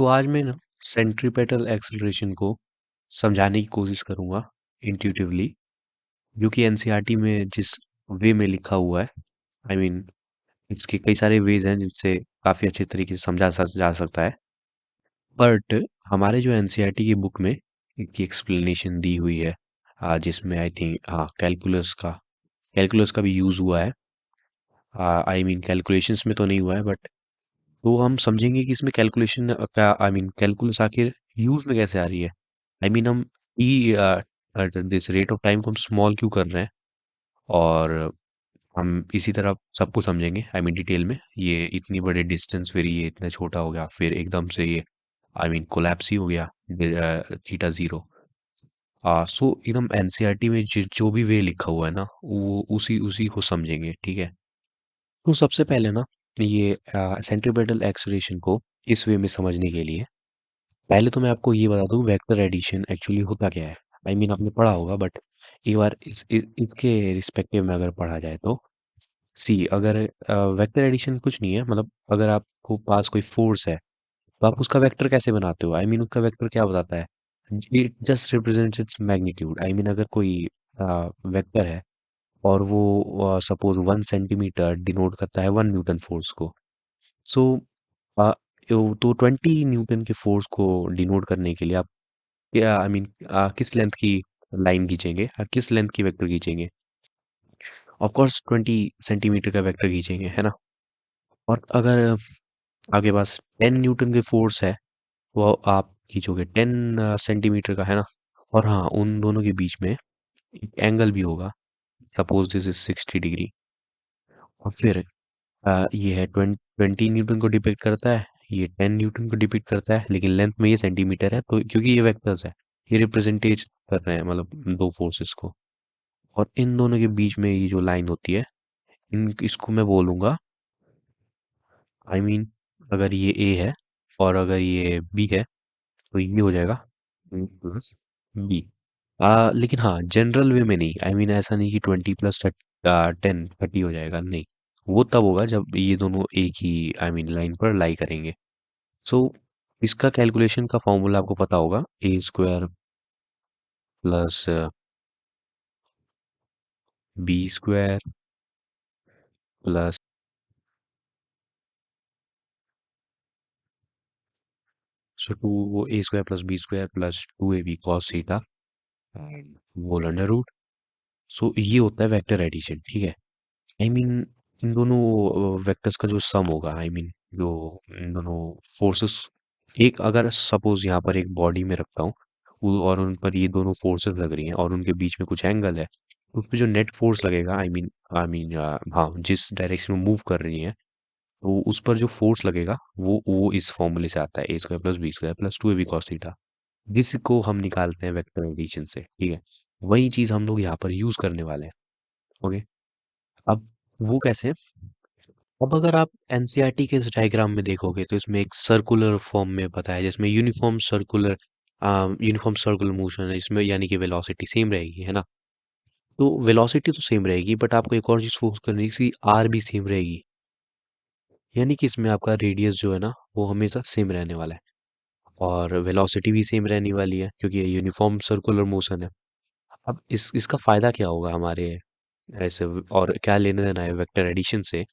आज मैं ना सेंट्रीपेटल एक्सेलरेशन को समझाने की कोशिश करूंगा इंट्यूटिवली, जो कि एनसीईआरटी में जिस वे में लिखा हुआ है। आई मीन इसके कई सारे वेज हैं जिनसे काफी अच्छे तरीके से जा सकता है। बट हमारे जो एनसीईआरटी की बुक में इसकी एक्सप्लेनेशन दी हुई है, जिसमें आई थिंक हाँ कैलकुलस का भी यूज हुआ है। आई मीन कैलकुलेशंस में तो नहीं हुआ है, बट तो हम समझेंगे कि इसमें कैलकुलेशन का आई मीन कैलकुलस आखिर यूज में कैसे आ रही है। आई मीन हम ई दिस रेट ऑफ टाइम को हम स्मॉल क्यों कर रहे हैं, और हम इसी तरह सब कुछ समझेंगे। आई मीन डिटेल में ये इतनी बड़े डिस्टेंस, फिर ये इतना छोटा हो गया, फिर एकदम से ये आई मीन कोलैप्स ही हो गया थीटा जीरो। सो एकदम एनसीईआरटी में जो भी वे लिखा हुआ है ना, वो उसी उसी को समझेंगे, ठीक है। तो सबसे पहले ना ये सेंट्रीपेटल एक्सेलरेशन को इस वे में समझने के लिए पहले तो मैं आपको ये बता दूं वेक्टर एडिशन एक्चुअली होता क्या है। आई मीन आपने पढ़ा होगा, बट एक बार इसके रिस्पेक्टिव में अगर पढ़ा जाए तो सी अगर वेक्टर एडिशन कुछ नहीं है, मतलब अगर आपको पास कोई फोर्स है तो आप उसका वेक्टर कैसे बनाते हो। आई मीन उसका वेक्टर क्या बताता है, it just represents its magnitude. I mean अगर कोई वेक्टर है और वो सपोज 1 सेंटीमीटर डिनोट करता है 1 न्यूटन फोर्स को। सो तो 20 न्यूटन के फोर्स को डिनोट करने के लिए आप या आई मीन किस लेंथ की लाइन खींचेंगे, किस लेंथ की वेक्टर खींचेंगे। ऑफ कोर्स 20 सेंटीमीटर का वेक्टर खींचेंगे, है ना। और अगर आपके पास 10 न्यूटन के फोर्स है, वो आप खींचोगे 10 सेंटीमीटर का, है ना। और हाँ, उन दोनों के बीच में एक एंगल भी होगा, सपोज दिस इज 60 डिग्री। और फिर ये है 20 न्यूटन को डिपिक्ट करता है, ये 10 न्यूटन को डिपिक्ट करता है, लेकिन लेंथ में ये सेंटीमीटर है, तो क्योंकि ये वेक्टर्स है, ये रिप्रेजेंटेज कर रहे हैं मतलब दो फोर्सेस को। और इन दोनों के बीच में ये जो लाइन होती है, इन इसको मैं बोलूंगा आई मीन अगर ये ए है और अगर ये बी है तो ये हो जाएगा ए प्लस बी। लेकिन हाँ, जनरल वे में नहीं। आई मीन ऐसा नहीं कि 20 प्लस 10 30 हो जाएगा, नहीं। वो तब होगा जब ये दोनों एक ही आई मीन लाइन पर लाई करेंगे। सो इसका कैलकुलेशन का फॉर्मूला आपको पता होगा, A square plus B square plus so to वो A square plus B square plus 2ab cos theta and whole under root. So ये होता है वेक्टर एडिशन, ठीक है। आई मीन इन दोनों वेक्टर्स का जो सम होगा, आई मीन जो इन दोनों फोर्सेस, एक अगर सपोज यहाँ पर एक बॉडी में रखता हूँ और उन पर ये दोनों फोर्सेस लग रही हैं और उनके बीच में कुछ एंगल है, तो उस पर जो नेट फोर्स लगेगा, आई मीन हाँ, जिस डायरेक्शन में मूव कर रही है, तो उस पर जो फोर्स लगेगा वो इस फॉर्मूले से आता है, A square plus B square plus 2ab cos theta, जिसको हम निकालते हैं वेक्टर एडिशन से, ठीक है। वही चीज हम लोग यहाँ पर यूज करने वाले हैं। ओके। अब वो कैसे, अब अगर आप एनसीईआरटी के इस डायग्राम में देखोगे तो इसमें एक सर्कुलर फॉर्म में बताया है, जिसमें यूनिफॉर्म सर्कुलर मोशन है इसमें, यानी कि वेलोसिटी सेम रहेगी, है ना। तो वेलोसिटी तो सेम रहेगी, बट आपको एक और चीज फोकस करनी है कि आर भी सेम रहेगी, यानी कि इसमें आपका रेडियस जो है ना, वो हमेशा सेम रहने वाला है। और वेलोसिटी भी सेम रहने वाली है, क्योंकि ये यूनिफॉर्म सर्कुलर मोशन है। अब इसका फायदा क्या होगा हमारे ऐसे, और क्या लेने देना है वेक्टर एडिशन से।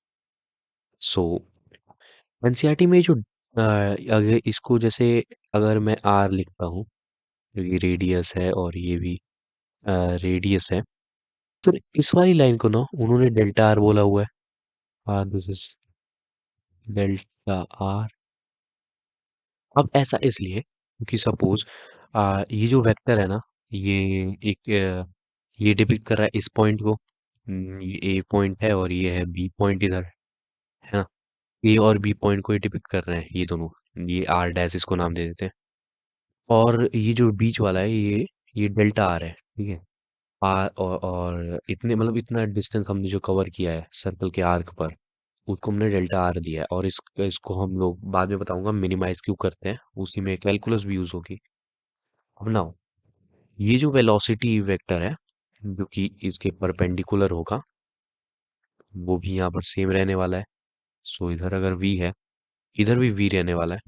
सो एनसीईआरटी में जो अगर इसको जैसे अगर मैं आर लिखता हूँ, क्योंकि रेडियस है और ये भी रेडियस है, फिर इस वाली लाइन को ना उन्होंने डेल्टा आर बोला हुआ है। This is delta R. अब ऐसा इसलिए क्योंकि सपोज ये जो वेक्टर है ना, ये एक ये डिपिक्ट कर रहा है इस पॉइंट को। ये ए पॉइंट है और ये है बी पॉइंट इधर, है ना। ए और बी पॉइंट को ये डिपिक्ट कर रहे हैं ये दोनों, ये आर डैश इसको नाम दे देते हैं। और ये जो बीच वाला है, ये डेल्टा आर है, ठीक है। आर और इतने मतलब इतना डिस्टेंस हमने जो कवर किया है सर्कल के आर्क पर, उसको हमने डेल्टा आर दिया है। और इसको हम लोग बाद में बताऊंगा मिनिमाइज क्यों करते हैं, उसी में कैलकुलस भी यूज होगी। अब ना ये जो वेलोसिटी वेक्टर है, जो कि इसके परपेंडिकुलर होगा, वो भी यहाँ पर सेम रहने वाला है। सो इधर अगर v है, इधर भी v रहने वाला है।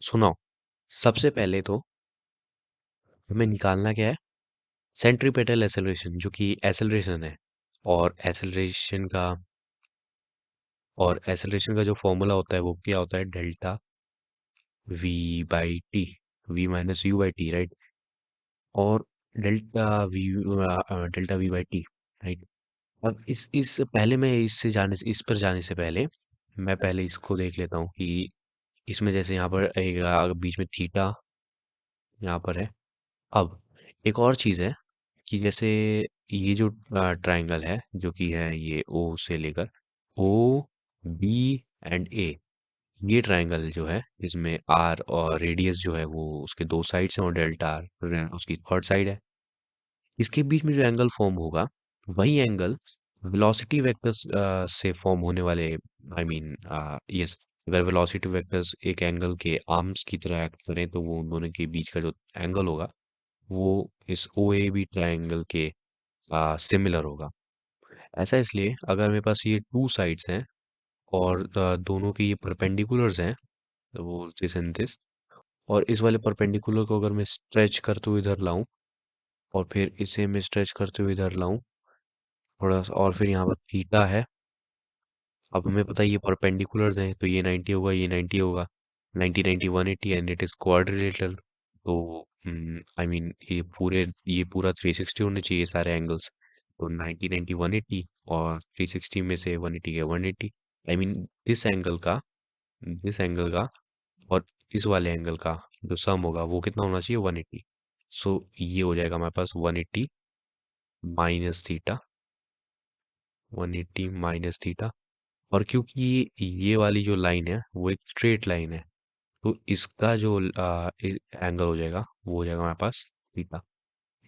सुनो, सबसे पहले तो हमें निकालना क्या है, सेंट्रीपेटल एक्सेलरेशन, जो कि एक्सेलरेशन है। और एक्सेलरेशन का जो फॉर्मूला होता है वो क्या होता है, delta we by T, V minus U by T, right. और delta we by T, right. अब इस पहले मैं इस पर जाने से पहले मैं पहले इसको देख लेता हूँ कि इसमें जैसे यहाँ पर एक बीच में थीटा यहाँ पर है। अब एक और चीज़ है कि जैसे ये जो ट्रायंगल है, जो कि है ये ओ से लेकर ओ बी एंड ए, ये ट्रायंगल जो है इसमें आर और रेडियस जो है वो उसके दो साइड्स हैं और डेल्टा आर उसकी थर्ड साइड है। इसके बीच में जो एंगल फॉर्म होगा, वही एंगल वेलोसिटी वेक्टर्स से फॉर्म होने वाले, आई मीन यस, अगर वेलोसिटी वेक्टर्स एक एंगल के आर्म्स की तरह एक्ट करें तो वो उन दोनों के बीच का जो एंगल होगा वो इस ओ ए बी ट्राइंगल के सिमिलर होगा। ऐसा इसलिए अगर मेरे पास ये टू साइड्स हैं और दोनों के ये परपेंडिकुलर्स हैं, तो वो दिस एंड दिस, और इस वाले परपेंडिकुलर को अगर मैं स्ट्रेच करते हुए इधर लाऊं और फिर इसे मैं स्ट्रेच करते हुए इधर लाऊं थोड़ा सा, और फिर यहाँ पर थीटा है। अब हमें पता है ये परपेंडिकुलर्स हैं तो ये 90 होगा, ये 90 होगा, 90 90 180 एंड इट इज क्वाड्रिलेटरल। तो आई मीन ये पूरा 360 होने चाहिए सारे एंगल्स। तो 90 90 180 और 360 में से 180 गया 180। आई मीन दिस एंगल का और इस वाले एंगल का जो सम होगा वो कितना होना चाहिए, 180। सो ये हो जाएगा हमारे पास 180 माइनस थीटा, 180 माइनस थीटा। और क्योंकि ये वाली जो लाइन है वो एक स्ट्रेट लाइन है, तो इसका जो एंगल हो जाएगा वो हो जाएगा हमारे पास थीटा।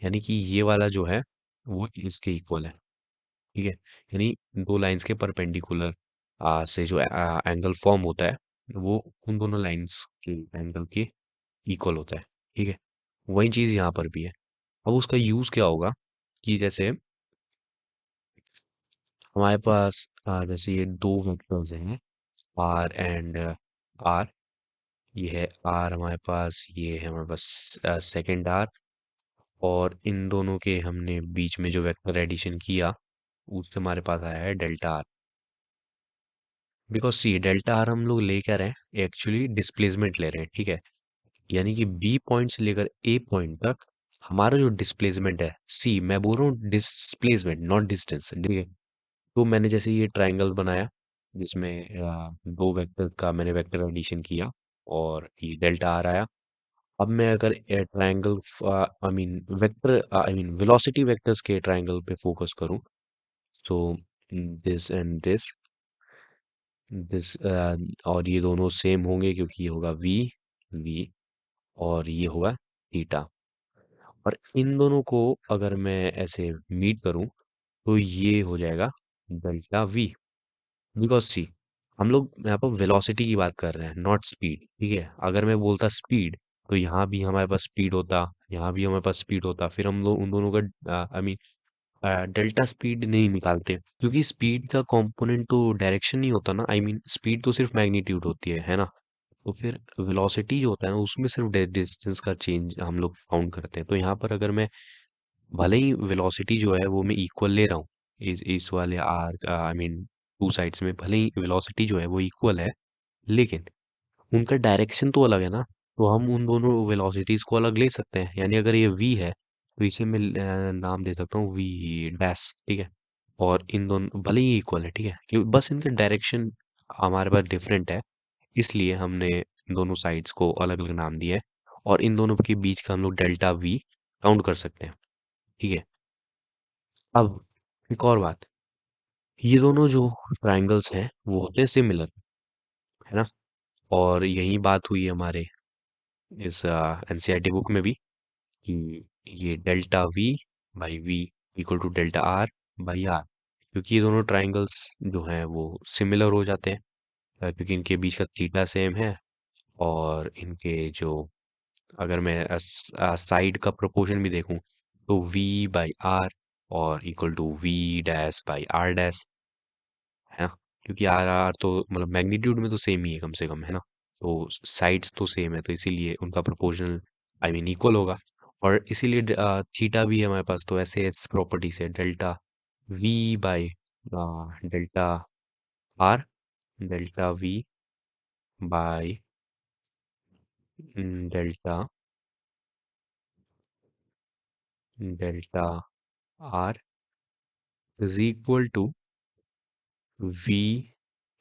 यानी कि ये वाला जो है वो इसके इक्वल है, ठीक है। यानी दो लाइंस के परपेंडिकुलर से जो एंगल फॉर्म होता है वो उन दोनों लाइंस के एंगल के इक्वल होता है, ठीक है। वही चीज यहाँ पर भी है। अब उसका यूज क्या होगा कि जैसे हमारे पास जैसे ये दो वेक्टर्स हैं आर एंड आर, ये है आर हमारे पास, ये है हमारे पास सेकेंड आर, और इन दोनों के हमने बीच में जो वेक्टर एडिशन किया उससे हमारे पास आया है delta r. Because see delta r हम लोग ले क्या रहे हैं, एक्चुअली डिस्प्लेसमेंट ले रहे हैं, ठीक है। यानी कि बी पॉइंट से लेकर ए पॉइंट तक हमारा जो डिस्प्लेसमेंट है, सी मैं बोल रहा हूँ डिस्प्लेसमेंट नॉट डिस्टेंस, ठीक है। तो मैंने जैसे ये ट्राइंगल बनाया जिसमें दो वेक्टर का मैंने वेक्टर एडिशन किया और ये डेल्टा आर आया। अब मैं अगर triangle I mean vector I mean velocity vectors के ट्रायंगल पे फोकस करूं, तो दिस एंड दिस और ये दोनों सेम होंगे क्योंकि ये होगा वी वी और ये होगा थीटा। और इन दोनों को अगर मैं ऐसे मीट करूं तो ये हो जाएगा डेल्टा वी। बिकॉज सी हम लोग यहाँ पर वेलोसिटी की बात कर रहे हैं नॉट स्पीड, ठीक है। अगर मैं बोलता स्पीड तो यहाँ भी हमारे पास स्पीड होता, यहाँ भी हमारे पास स्पीड होता, फिर हम लोग उन दोनों का आई मीन डेल्टा स्पीड नहीं निकालते क्योंकि स्पीड का कंपोनेंट तो डायरेक्शन नहीं होता ना, आई मीन स्पीड तो सिर्फ मैग्नीट्यूड होती है ना। तो फिर वेलोसिटी जो होता है ना उसमें सिर्फ डिस्टेंस का चेंज हम लोग काउंट करते हैं। तो यहाँ पर अगर मैं भले ही वेलोसिटी जो है वो मैं इक्वल ले रहा हूँ, इस वाले are I mean two sides में भले ही वेलोसिटी जो है वो इक्वल है, लेकिन उनका डायरेक्शन तो अलग है ना। तो हम उन दोनों वेलोसिटीज को अलग ले सकते हैं। यानी अगर ये v है तो इसे मैं नाम दे सकता हूँ v डैश, ठीक है। और इन दोनों भले ही इक्वल है, ठीक है, क्योंकि बस इनका डायरेक्शन हमारे पास डिफरेंट है, इसलिए हमने इन दोनों साइड्स को अलग अलग नाम दिया है। और इन दोनों के बीच का हम लोग डेल्टा v काउंट कर सकते हैं, ठीक है। अब एक और बात, ये दोनों जो ट्राइंगल्स हैं वो होते हैं सिमिलर, है ना। और यही बात हुई हमारे इस एनसीईआरटी बुक में भी कि ये delta we by v equal to delta r by r, क्योंकि ये दोनों ट्राइंगल्स जो हैं वो सिमिलर हो जाते हैं, क्योंकि इनके बीच का थीटा सेम है। और इनके जो अगर मैं साइड का प्रोपोर्शन भी देखूं तो v बाई आर और equal to v dash by r dash, है ना। क्योंकि आर आर तो मतलब मैग्नीट्यूड में तो सेम ही है कम से कम, है ना। तो साइड्स तो सेम है, तो इसीलिए उनका प्रोपोर्शनल आई मीन इक्वल होगा। और इसीलिए थीटा भी है हमारे पास, तो ऐसे इस प्रॉपर्टी से delta v by delta r, delta v by delta delta r is equal to v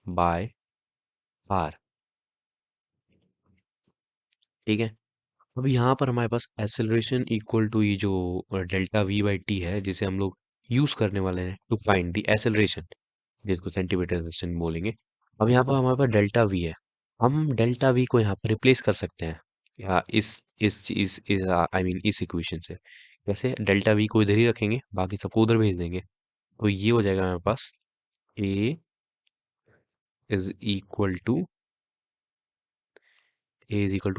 by r. ठीक है। अब यहाँ पर हमारे पास एक्सेलरेशन इक्वल टू ये जो डेल्टा वी बाई टी है, जिसे हम लोग यूज करने वाले हैं टू फाइंड द एक्सेलरेशन, जिसको सेंटीमीटर एक्सेलरेशन बोलेंगे। अब यहाँ पर हमारे पास डेल्टा वी है, हम डेल्टा वी को यहाँ पर रिप्लेस कर सकते हैं या इस आई मीन इस इक्वेशन से। जैसे डेल्टा वी को इधर ही रखेंगे, बाकी सबको उधर भेज देंगे, तो ये हो जाएगा हमारे पास A is equal to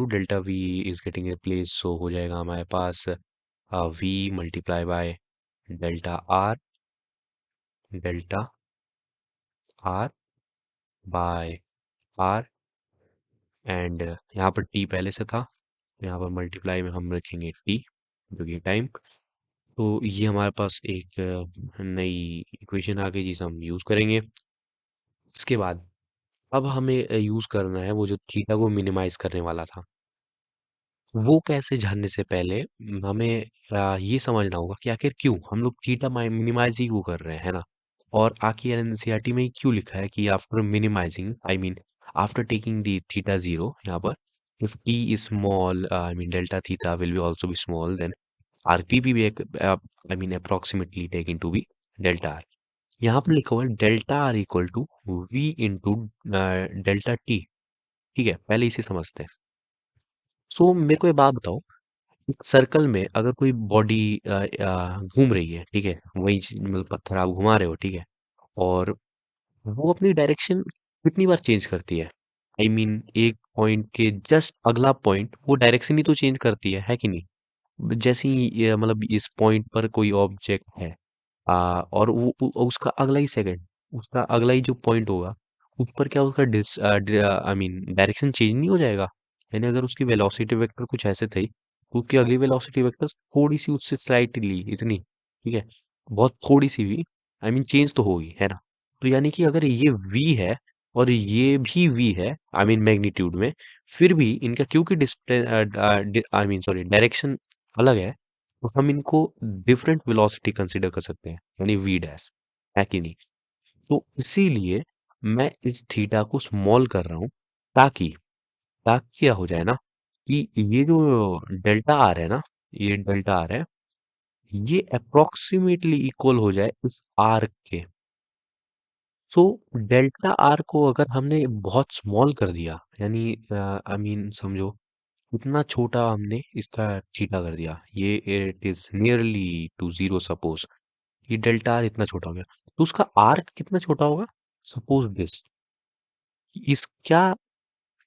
delta V is getting replace, so हो जाएगा हमारे पास V multiply by delta delta R by R, and यहाँ पर टी पहले से था, यहाँ पर मल्टीप्लाई में हम रखेंगे टी जो कि टाइम। तो ये हमारे पास एक नई इक्वेशन आ गई जिसे हम यूज करेंगे। इसके बाद अब हमें यूज करना है वो जो थीटा को मिनिमाइज करने वाला था। वो कैसे जानने से पहले हमें ये समझना होगा कि आखिर क्यों हम लोग थीटा मिनिमाइज ही क्यों कर रहे हैं, है ना। और आखिर एनसीईआरटी में क्यों लिखा है कि after minimising I mean after taking the theta zero, यहाँ पर if t is small I mean delta theta will be also be small, then RPP भी I mean approximately taking to be delta r. यहाँ पर लिखा हुआ है delta r equal to v into delta t. ठीक है, पहले इसे समझते हैं। सो मेरे को ये बात बताओ, एक सर्कल में अगर कोई बॉडी घूम रही है, ठीक है, वही मतलब पत्थर आप घुमा रहे हो, ठीक है, और वो अपनी डायरेक्शन कितनी बार चेंज करती है। आई मीन एक पॉइंट के जस्ट अगला पॉइंट वो डायरेक्शन ही तो चेंज करती है कि नहीं। जैसे ही ये मतलब इस पॉइंट पर कोई ऑब्जेक्ट है और उसका अगला ही सेकंड, उसका अगला ही जो पॉइंट होगा उस पर क्या उसका आई मीन डायरेक्शन चेंज नहीं हो जाएगा। यानी अगर उसकी वेलोसिटी वेक्टर कुछ ऐसे थे तो उसकी अगली वेलोसिटी वेक्टर थोड़ी सी उससे स्लाइटली इतनी, ठीक है, बहुत थोड़ी सी भी आई मीन चेंज तो होगी, है ना। तो यानी कि अगर ये v है और ये भी v है आई मीन मैग्नीट्यूड में, फिर भी इनका क्योंकि आई मीन सॉरी डायरेक्शन अलग है, तो हम इनको डिफरेंट वेलोसिटी कंसीडर कर सकते हैं, यानी v डैश, है कि नहीं। तो इसीलिए मैं इस थीटा को स्मॉल कर रहा हूं, ताकि ताकि क्या हो जाए ना कि ये जो डेल्टा आर है ना, ये डेल्टा आर है, ये अप्रोक्सीमेटली इक्वल हो जाए इस आर्क के। सो डेल्टा आर को अगर हमने बहुत स्मॉल कर दिया, यानी आई मीन समझो इतना छोटा हमने इसका थीटा कर दिया, ये it is nearly to zero, suppose ये डेल्टा आर इतना छोटा हो गया, तो उसका आर्क कितना छोटा होगा। सपोज दिस, इस क्या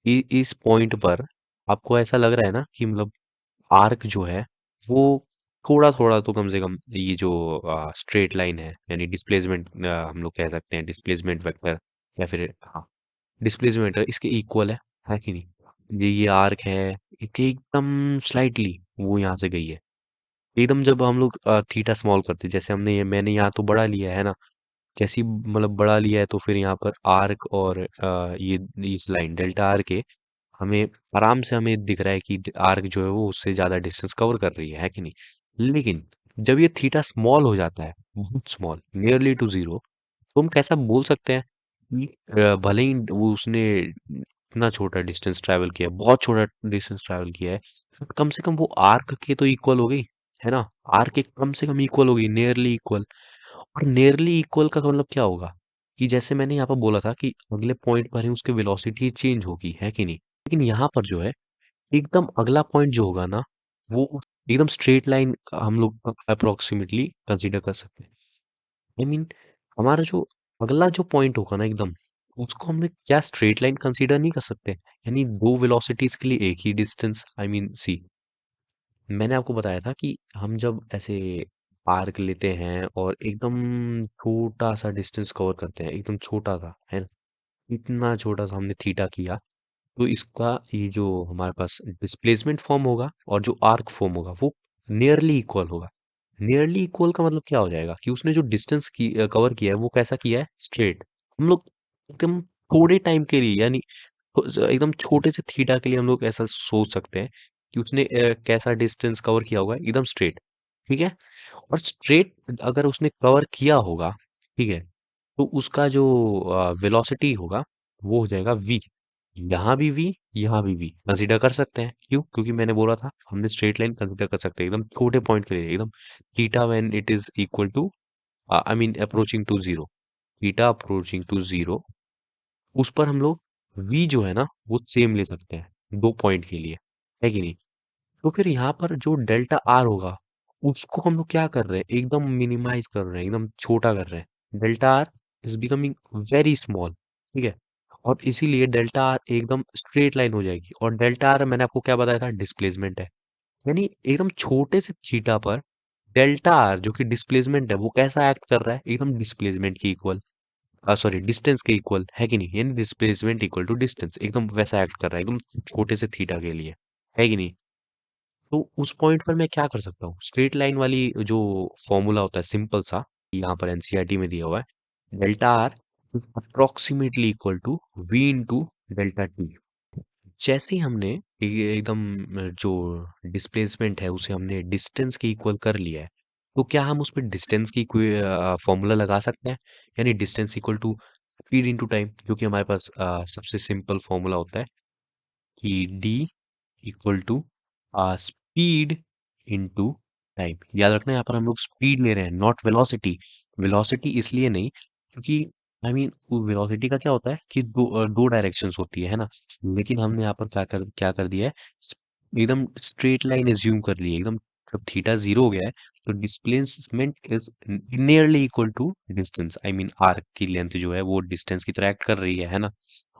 इस पॉइंट पर आपको ऐसा लग रहा है ना कि मतलब आर्क जो है वो थोड़ा थोड़ा तो कम से कम ये जो स्ट्रेट लाइन है, यानी डिस्प्लेसमेंट हम लोग कह सकते हैं डिस्प्लेसमेंट वेक्टर, या फिर हाँ डिस्प्लेसमेंट वेक्टर इसके इक्वल है कि नहीं। ये आर्क है, इसके एकदम स्लाइटली वो यहाँ से गई है, एकदम जब हम लोग थीटा स्मॉल करते हैं, जैसे हमने ये मैंने यहाँ तो बड़ा लिया है ना, जैसी मतलब बड़ा लिया है तो फिर यहाँ पर आर्क और ये इस लाइन डेल्टा आर के हमें आराम से हमें दिख रहा है कि आर्क जो है वो उससे ज्यादा डिस्टेंस कवर कर रही है कि नहीं। लेकिन जब ये थीटा स्मॉल हो जाता है, बहुत स्मॉल नियरली टू जीरो, तो हम कैसा बोल सकते हैं कि भले ही वो उसने इतना छोटा डिस्टेंस ट्रैवल किया है, बहुत छोटा डिस्टेंस ट्रैवल किया है, but कम से कम वो आर्क के तो इक्वल हो गई, है ना। आर्क के कम से कम इक्वल हो गई, नियरली इक्वल। और नियरली इक्वल का मतलब क्या होगा कि जैसे मैंने यहाँ पर बोला था कि अगले पॉइंट पर ही उसकी वेलोसिटी चेंज होगी, है कि नहीं। लेकिन यहाँ पर जो है एकदम अगला पॉइंट जो होगा ना, वो एकदम स्ट्रेट लाइन हम लोग अप्रोक्सीमेटली कंसीडर कर सकते हैं। आई मीन हमारा जो अगला जो पॉइंट होगा ना एकदम, उसको हमने क्या स्ट्रेट लाइन कंसीडर नहीं कर सकते, यानी दो वेलोसिटीज के लिए एक ही डिस्टेंस। आई मीन सी, मैंने आपको बताया था कि हम जब ऐसे आर्क लेते हैं और एकदम छोटा सा डिस्टेंस कवर करते हैं, एकदम छोटा सा, है ना, इतना छोटा सा हमने थीटा किया, तो इसका ये जो हमारे पास डिस्प्लेसमेंट फॉर्म होगा और जो आर्क फॉर्म होगा वो नियरली इक्वल होगा। नियरली इक्वल का मतलब क्या हो जाएगा कि उसने जो डिस्टेंस की कवर किया है वो कैसा किया है, स्ट्रेट। हम लोग एकदम थोड़े टाइम के लिए, यानी एकदम छोटे से थीटा के लिए हम लोग ऐसा सोच सकते हैं कि उसने कैसा डिस्टेंस कवर किया होगा, एकदम स्ट्रेट। ठीक है। और स्ट्रेट अगर उसने कवर किया होगा, ठीक है, तो उसका जो वेलोसिटी होगा वो हो जाएगा v। यहाँ भी v, यहाँ भी v कंसीडर कर सकते हैं। क्यों? क्योंकि मैंने बोला था हमने स्ट्रेट लाइन कंसीडर कर सकते हैं एकदम छोटे पॉइंट के लिए, एकदम theta when it is equal to, I mean approaching to zero, theta approaching to zero, उस पर हम लोग v जो है ना वो सेम ले सकते हैं दो पॉइंट के लिए, है कि नहीं? तो फिर यहाँ पर जो डेल्टा आर होगा उसको हम लोग क्या कर रहे हैं, एकदम मिनिमाइज कर रहे हैं, एकदम छोटा कर रहे हैं। Delta r is becoming very small. ठीक है। और इसीलिए डेल्टा आर एकदम स्ट्रेट लाइन हो जाएगी। और डेल्टा आर मैंने आपको क्या बताया था, डिस्प्लेसमेंट है। यानी एकदम छोटे से थीटा पर डेल्टा आर जो कि डिस्प्लेसमेंट है वो कैसा एक्ट कर रहा है, एकदम डिस्प्लेसमेंट की इक्वल, सॉरी डिस्टेंस के इक्वल, है कि नहीं? यानी डिस्प्लेसमेंट इक्वल टू डिस्टेंस, एकदम वैसा एक्ट कर रहा है एकदम छोटे से थीटा के लिए, है कि नहीं? तो उस पॉइंट पर मैं क्या कर सकता हूँ, स्ट्रेट लाइन वाली जो फॉर्मूला होता है सिंपल सा, यहाँ पर एनसीईआरटी में दिया हुआ है, delta r approximately equal to v into delta t. जैसे ही हमने ये एकदम जो डिस्प्लेसमेंट है उसे हमने डिस्टेंस के इक्वल कर लिया है, तो क्या हम उस पर डिस्टेंस की कोई फॉर्मूला लगा सकते हैं? यानी distance equal to speed into time, क्योंकि हमारे पास सबसे सिंपल फॉर्मूला होता है कि d equal to speed into time. याद रखना यहाँ पर हम लोग स्पीड ले रहे हैं, नॉट वेलोसिटी। वेलोसिटी इसलिए नहीं क्योंकि आई मीन वेलोसिटी का क्या होता है कि दो डायरेक्शंस होती है ना। लेकिन हमने यहाँ पर क्या कर दिया है, एकदम स्ट्रेट लाइन एज्यूम कर ली है एकदम। जब थीटा जीरो हो गया है तो displacement is nearly equal to distance, I mean arc की लेंथ जो है वो डिस्टेंस की तरह एक्ट कर रही है ना।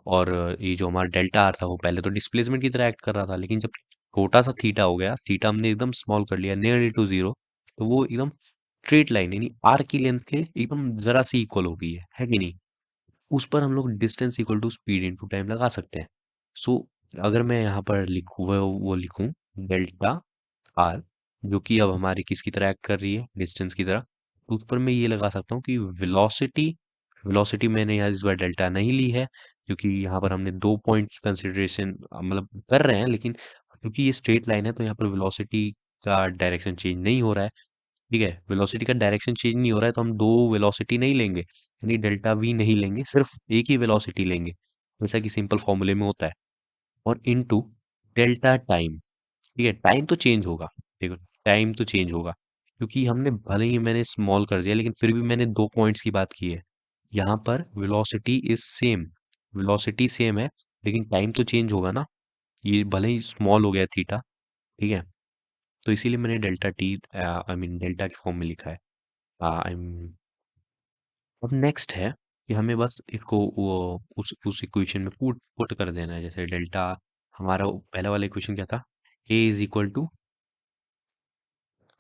और ये जो हमारा डेल्टा आर था वो पहले तो डिस्प्लेसमेंट की तरह एक्ट कर रहा था, लेकिन जब छोटा सा थीटा हो गया, थीटा हमने एकदम स्मॉल कर लिया नियरली टू जीरो, तो वो एकदम स्ट्रेट लाइन यानी आर की लेंथ के एकदम जरा सी इक्वल हो गई है कि नहीं? उस पर हम लोग distance equal to speed into time लगा सकते हैं। सो अगर मैं यहाँ पर लिखूँ, वो लिखूँ डेल्टा आर, जो कि अब हमारी किसकी तरह एक्ट कर रही है, डिस्टेंस की तरह, तो उस पर मैं ये लगा सकता हूँ कि वेलोसिटी, वेलोसिटी मैंने यहाँ इस बार डेल्टा नहीं ली है क्योंकि यहाँ पर हमने दो पॉइंट कंसिडरेशन मतलब कर रहे हैं, लेकिन क्योंकि ये स्ट्रेट लाइन है तो यहाँ पर वेलोसिटी का डायरेक्शन चेंज नहीं हो रहा है। ठीक है, वेलोसिटी का डायरेक्शन चेंज नहीं हो रहा है तो हम दो वेलोसिटी नहीं लेंगे, यानी डेल्टा वी नहीं लेंगे, सिर्फ एक ही वेलोसिटी लेंगे, जैसा कि सिंपल फॉर्मूले में होता है। और इनटू डेल्टा टाइम। ठीक है, टाइम तो चेंज होगा। देखो, टाइम तो चेंज होगा क्योंकि हमने भले ही मैंने स्मॉल कर दिया लेकिन फिर भी मैंने दो पॉइंट्स की बात की है। यहाँ पर velocity is same, velocity same है, लेकिन टाइम तो चेंज होगा ना। ये भले ही स्मॉल हो गया थीटा, ठीक है, तो इसीलिए मैंने डेल्टा टी, आई मीन डेल्टा के फॉर्म में लिखा है। आई अब नेक्स्ट है कि हमें बस इसको वो उस इक्वेशन में पुट पुट कर देना है। जैसे डेल्टा, हमारा पहला वाला इक्वेशन क्या था, a is equal to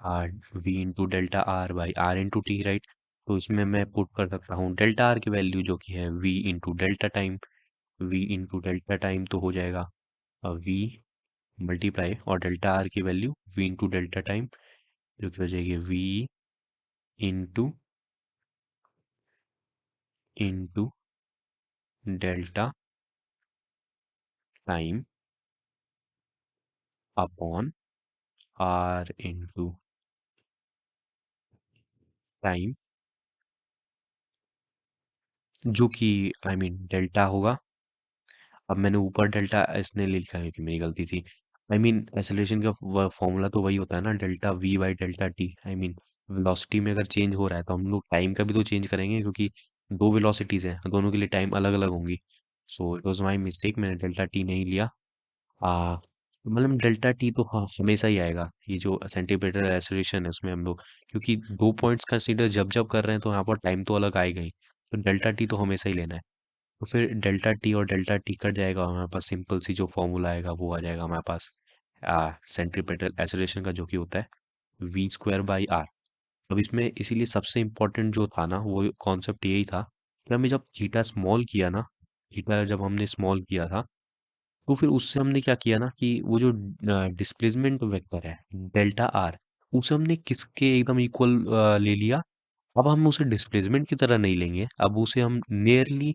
r v into delta r by r into t, right? तो इसमें मैं पुट कर सकता हूँ डेल्टा आर की वैल्यू जो कि है v into delta time. V into delta time तो हो जाएगा वी मल्टीप्लाई और डेल्टा आर की value v into delta time, जो कि हो जाएगी v into into delta time upon r into time, जो कि आई मीन डेल्टा होगा। अब मैंने ऊपर डेल्टा इसने ले लिखा है कि मेरी गलती थी। आई मीन एक्सेलरेशन का फॉर्मूला तो वही होता है ना, delta we by delta T. I mean velocity में अगर चेंज हो रहा है तो हम लोग टाइम का भी तो चेंज करेंगे, क्योंकि दो वेलोसिटीज हैं, दोनों के लिए टाइम अलग अलग होंगी। So it was my mistake, मैंने डेल्टा टी नहीं लिया। आ मतलब डेल्टा टी तो हाँ हमेशा ही आएगा, ये जो सेंटीमीटर एक्सेलरेशन है उसमें हम लोग, क्योंकि दो पॉइंट्स कंसीडर जब जब कर रहे हैं तो यहाँ पर टाइम तो अलग आएगा ही, तो डेल्टा टी तो हमेशा ही लेना है। तो फिर डेल्टा टी और डेल्टा टी कट जाएगा और हमारे पास सिंपल सी जो फॉर्मूला आएगा वो आ जाएगा हमारे पास सेंट्रीपेटल एक्सेलरेशन का, जो कि होता है वी स्क्वायर बाई आर। अब इसमें इसीलिए सबसे इम्पोर्टेंट जो था ना वो कॉन्सेप्ट यही था कि हमें जब थीटा स्मॉल किया ना, थीटा जब हमने स्मॉल किया था तो फिर उससे हमने क्या किया ना कि वो जो डिस्प्लेसमेंट वेक्टर है डेल्टा आर, उसे हमने किसके एकदम इक्वल ले लिया। अब हम उसे डिस्प्लेसमेंट की तरह नहीं लेंगे, अब उसे हम नियरली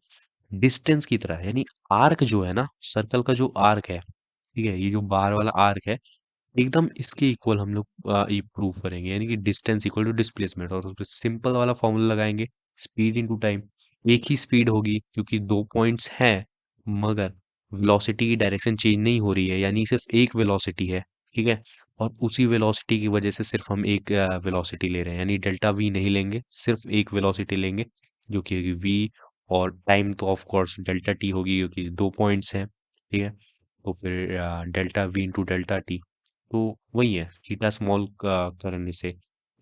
डिस्टेंस की तरह, यानी आर्क जो है ना, सर्कल का जो आर्क है, ठीक है, ये जो बार वाला आर्क है, एकदम इसके इक्वल हम लोग ये प्रूव करेंगे, यानी कि डिस्टेंस इक्वल टू डिस्प्लेसमेंट, और उसपे सिंपल वाला फॉर्मूला लगाएंगे, स्पीड इनटू टाइम। एक ही स्पीड होगी क्योंकि दो पॉइंट्स हैं, मगर वेलोसिटी की डायरेक्शन चेंज नहीं हो रही है, यानी सिर्फ एक वेलोसिटी है, ठीक है। और उसी वेलोसिटी की वजह से सिर्फ हम एक वेलोसिटी ले रहे हैं, यानी डेल्टा वी नहीं लेंगे, सिर्फ एक वेलोसिटी लेंगे, जो कि वी। और टाइम तो ऑफ कोर्स डेल्टा टी होगी क्योंकि दो पॉइंट्स हैं, ठीक है। तो फिर delta v into delta t, तो वही है, थीटा स्मॉल का करने से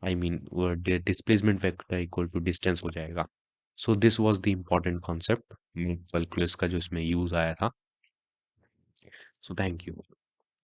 I mean displacement vector equal to distance हो जाएगा। So this was the important concept calculus का जो इसमें यूज आया था। So thank you.